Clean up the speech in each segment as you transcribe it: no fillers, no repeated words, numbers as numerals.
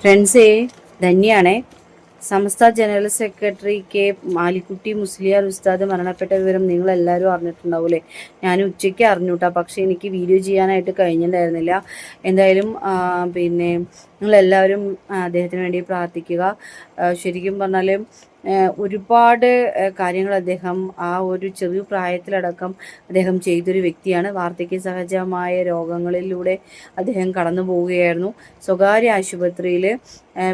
ഫ്രണ്ട്സേ, ധന്യാണേ. സമസ്ത general secretary K മാലിക്കുട്ടി Musliyar ഉസ്താദ് മരണപ്പെട്ട വിവരം നിങ്ങൾ എല്ലാവരും അറിഞ്ഞിട്ടുണ്ടാവൂലേ? ഞാൻ ഉച്ചയ്ക്ക് അറിഞ്ഞൂട്ടാ, പക്ഷെ എനിക്ക് വീഡിയോ ചെയ്യാനായിട്ട് കഴിഞ്ഞിട്ടുണ്ടായിരുന്നില്ല. എന്തായാലും പിന്നെ നിങ്ങളെല്ലാവരും അദ്ദേഹത്തിന് വേണ്ടി പ്രാർത്ഥിക്കുക. ശരിക്കും പറഞ്ഞാൽ ഒരുപാട് കാര്യങ്ങൾ അദ്ദേഹം ആ ഒരു ചെറിയ പ്രായത്തിലടക്കം അദ്ദേഹം ചെയ്തൊരു വ്യക്തിയാണ്. വാർദ്ധക്യ സഹജമായ രോഗങ്ങളിലൂടെ അദ്ദേഹം കടന്നു പോവുകയായിരുന്നു. സ്വകാര്യ ആശുപത്രിയിൽ,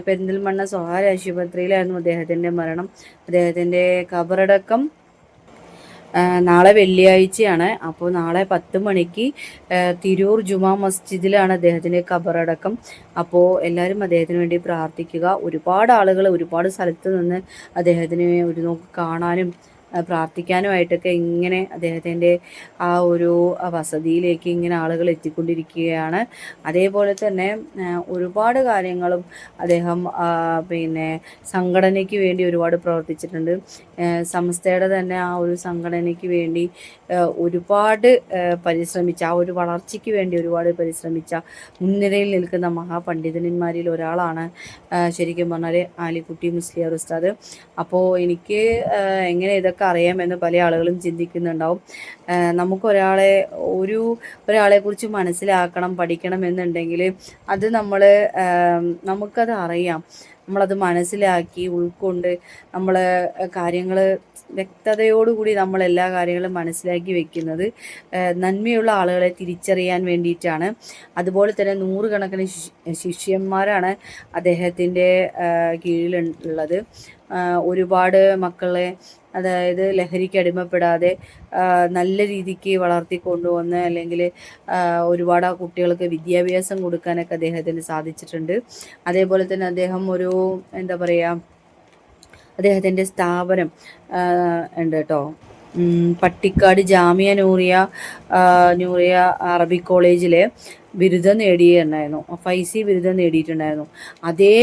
പെരിന്തൽമണ്ണ സ്വകാര്യ ആശുപത്രിയിലായിരുന്നു അദ്ദേഹത്തിൻ്റെ മരണം. അദ്ദേഹത്തിൻ്റെ ഖബറടക്കം നാളെ വെള്ളിയാഴ്ചയാണ്. അപ്പോൾ നാളെ 10 മണിക്ക് തിരൂർ ജുമാ മസ്ജിദിലാണ് അദ്ദേഹത്തിൻ്റെ ഖബറടക്കം. അപ്പോൾ എല്ലാവരും അദ്ദേഹത്തിന് വേണ്ടി പ്രാർത്ഥിക്കുക. ഒരുപാട് ആളുകൾ ഒരുപാട് സ്ഥലത്ത് നിന്ന് അദ്ദേഹത്തിന് ഒരു നോക്ക് കാണാനും പ്രാർത്ഥിക്കാനുമായിട്ടൊക്കെ ഇങ്ങനെ അദ്ദേഹത്തിൻ്റെ ആ ഒരു വസതിയിലേക്ക് ഇങ്ങനെ ആളുകൾ എത്തിക്കൊണ്ടിരിക്കുകയാണ്. അതേപോലെ തന്നെ ഒരുപാട് കാര്യങ്ങളും അദ്ദേഹം പിന്നെ സംഘടനയ്ക്ക് വേണ്ടി ഒരുപാട് പ്രവർത്തിച്ചിട്ടുണ്ട്. സംസ്ഥയുടെ തന്നെ ആ ഒരു സംഘടനയ്ക്ക് വേണ്ടി ഒരുപാട് പരിശ്രമിച്ച, ആ ഒരു വളർച്ചയ്ക്ക് വേണ്ടി ഒരുപാട് പരിശ്രമിച്ച മുൻനിരയിൽ നിൽക്കുന്ന മഹാപണ്ഡിതന്മാരിൽ ഒരാളാണ് ശരിക്കും പറഞ്ഞാൽ ആലിക്കുട്ടി മുസ്ലിയാർ ഉസ്താദ്. അപ്പോൾ എനിക്ക് എങ്ങനെ ഇതൊക്കെ അറിയാമെന്ന് പല ആളുകളും ചിന്തിക്കുന്നുണ്ടാവും. ഒരാളെക്കുറിച്ച് മനസ്സിലാക്കണം, പഠിക്കണം എന്നുണ്ടെങ്കിൽ അത് നമുക്കത് അറിയാം. നമ്മളത് മനസ്സിലാക്കി ഉൾക്കൊണ്ട് നമ്മൾ കാര്യങ്ങൾ വ്യക്തതയോടുകൂടി നമ്മൾ എല്ലാ കാര്യങ്ങളും മനസ്സിലാക്കി വെക്കുന്നത് നന്മയുള്ള ആളുകളെ തിരിച്ചറിയാൻ വേണ്ടിയിട്ടാണ്. അതുപോലെ തന്നെ 100 കണക്കിന് ശിഷ്യന്മാരാണ് അദ്ദേഹത്തിൻ്റെ കീഴിലുള്ളത്. ഒരുപാട് മക്കളെ, അതായത് ലഹരിക്ക് അടിമപ്പെടാതെ നല്ല രീതിക്ക് വളർത്തിക്കൊണ്ടുവന്ന്, അല്ലെങ്കിൽ ഒരുപാട് ആ കുട്ടികൾക്ക് വിദ്യാഭ്യാസം കൊടുക്കാനൊക്കെ അദ്ദേഹത്തിന് സാധിച്ചിട്ടുണ്ട്. അതേപോലെ തന്നെ അദ്ദേഹം ഒരു എന്താ പറയുക, അദ്ദേഹത്തിൻ്റെ സ്ഥാപനം ഉണ്ട് കേട്ടോ. പട്ടിക്കാട് ജാമിയ നൂറിയ അറബിക് കോളേജിലെ ബിരുദം നേടിയിട്ടുണ്ടായിരുന്നു. ഫൈസി ബിരുദം നേടിയിട്ടുണ്ടായിരുന്നു. അതേ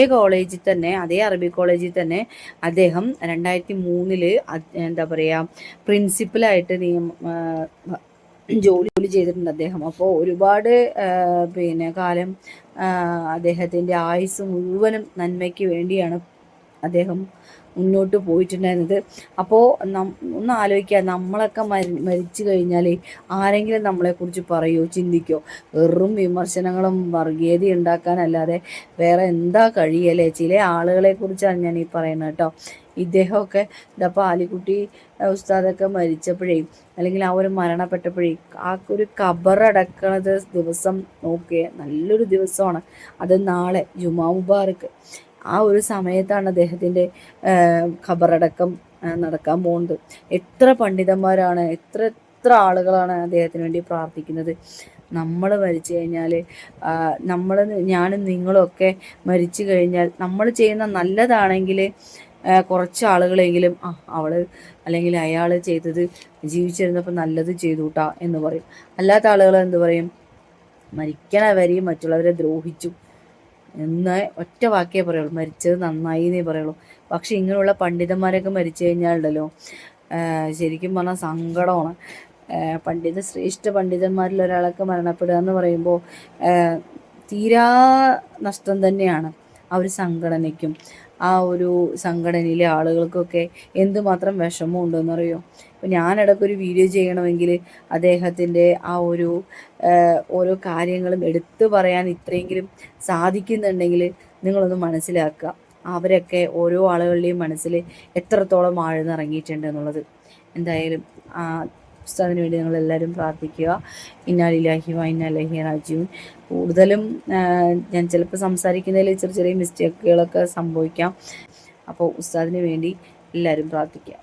അറബിക് കോളേജിൽ തന്നെ അദ്ദേഹം 2003 എന്താ പറയുക, പ്രിൻസിപ്പലായിട്ട് ജോലി ചെയ്തിട്ടുണ്ട് അദ്ദേഹം. അപ്പോൾ ഒരുപാട് കാലം അദ്ദേഹത്തിൻ്റെ ആയുസ് മുഴുവനും നന്മയ്ക്ക് വേണ്ടിയാണ് അദ്ദേഹം മുന്നോട്ട് പോയിട്ടുണ്ടായിരുന്നത്. അപ്പോൾ ഒന്ന് ആലോചിക്കുക, നമ്മളൊക്കെ മരിച്ചു കഴിഞ്ഞാൽ ആരെങ്കിലും നമ്മളെക്കുറിച്ച് പറയുമോ, ചിന്തിക്കോ? വെറും വിമർശനങ്ങളും വർഗീയത ഉണ്ടാക്കാനല്ലാതെ വേറെ എന്താ കഴിയല്ലേ? ചില ആളുകളെക്കുറിച്ചാണ് ഞാൻ ഈ പറയുന്നത് കേട്ടോ. ഇദ്ദേഹമൊക്കെ ഇതപ്പോൾ ആലിക്കുട്ടി ഉസ്താദൊക്കെ മരിച്ചപ്പോഴേ, അല്ലെങ്കിൽ ആ ഒരു മരണപ്പെട്ടപ്പോഴേ, ആ ഒരു ഖബറടക്കണത് ദിവസം നോക്കിയേ, നല്ലൊരു ദിവസമാണ് അത്. നാളെ ജുമാ മുബാറക്ക്, ആ ഒരു സമയത്താണ് അദ്ദേഹത്തിൻ്റെ ഖബറടക്കം നടക്കാൻ പോകുന്നത്. എത്ര പണ്ഡിതന്മാരാണ്, എത്ര ആളുകളാണ് അദ്ദേഹത്തിന് വേണ്ടി പ്രാർത്ഥിക്കുന്നത്. നമ്മൾ മരിച്ചു കഴിഞ്ഞാൽ, ഞാനും നിങ്ങളൊക്കെ മരിച്ചു കഴിഞ്ഞാൽ, നമ്മൾ ചെയ്യുന്ന നല്ലതാണെങ്കിൽ കുറച്ച് ആളുകളെങ്കിലും അവൾ അല്ലെങ്കിൽ അയാൾ ചെയ്തത് ജീവിച്ചിരുന്നപ്പോൾ നല്ലത് ചെയ്തു കൂട്ടാ എന്ന് പറയും. അല്ലാത്ത ആളുകൾ എന്ത് പറയും? മരിക്കണവരെയും മറ്റുള്ളവരെ ദ്രോഹിച്ചു എന്ന് ഒറ്റ വാക്കേ പറയുള്ളൂ, മരിച്ചത് നന്നായി എന്നേ പറയുള്ളൂ. പക്ഷെ ഇങ്ങനെയുള്ള പണ്ഡിതന്മാരൊക്കെ മരിച്ചു കഴിഞ്ഞാലുണ്ടല്ലോ, ശരിക്കും പറഞ്ഞാൽ സങ്കടമാണ്. ശ്രേഷ്ഠ പണ്ഡിതന്മാരിൽ ഒരാളൊക്കെ മരണപ്പെടുക എന്ന് പറയുമ്പോൾ തീരാ നഷ്ടം തന്നെയാണ് ആ ഒരു സംഘടനയ്ക്കും. ആ ഒരു സംഘടനയിലെ ആളുകൾക്കൊക്കെ എന്തുമാത്രം വിഷമം ഉണ്ടെന്നറിയോ? ഇപ്പം ഞാനിടയ്ക്കൊരു വീഡിയോ ചെയ്യണമെങ്കിൽ അദ്ദേഹത്തിൻ്റെ ആ ഒരു ഓരോ കാര്യങ്ങളും എടുത്തു പറയാൻ ഇത്രയെങ്കിലും സാധിക്കുന്നുണ്ടെങ്കിൽ നിങ്ങളൊന്ന് മനസ്സിലാക്കുക. അവരൊക്കെ ഓരോ ആളുകളുടെയും മനസ്സിൽ എത്രത്തോളം ആഴ്ന്നിറങ്ങിയിട്ടുണ്ട് എന്നുള്ളത്. എന്തായാലും ഉസ്താദിന് വേണ്ടി നിങ്ങളെല്ലാവരും പ്രാർത്ഥിക്കുക. ഇന്നാ ലില്ലാഹി വ ഇന്നാ ഇലൈഹി റാജിഊൻ. കൂടുതലും ഞാൻ ചിലപ്പോൾ സംസാരിക്കുന്നതിൽ ചെറിയ മിസ്റ്റേക്കുകളൊക്കെ സംഭവിക്കാം. അപ്പോൾ ഉസ്താദിന് വേണ്ടി എല്ലാവരും പ്രാർത്ഥിക്കുക.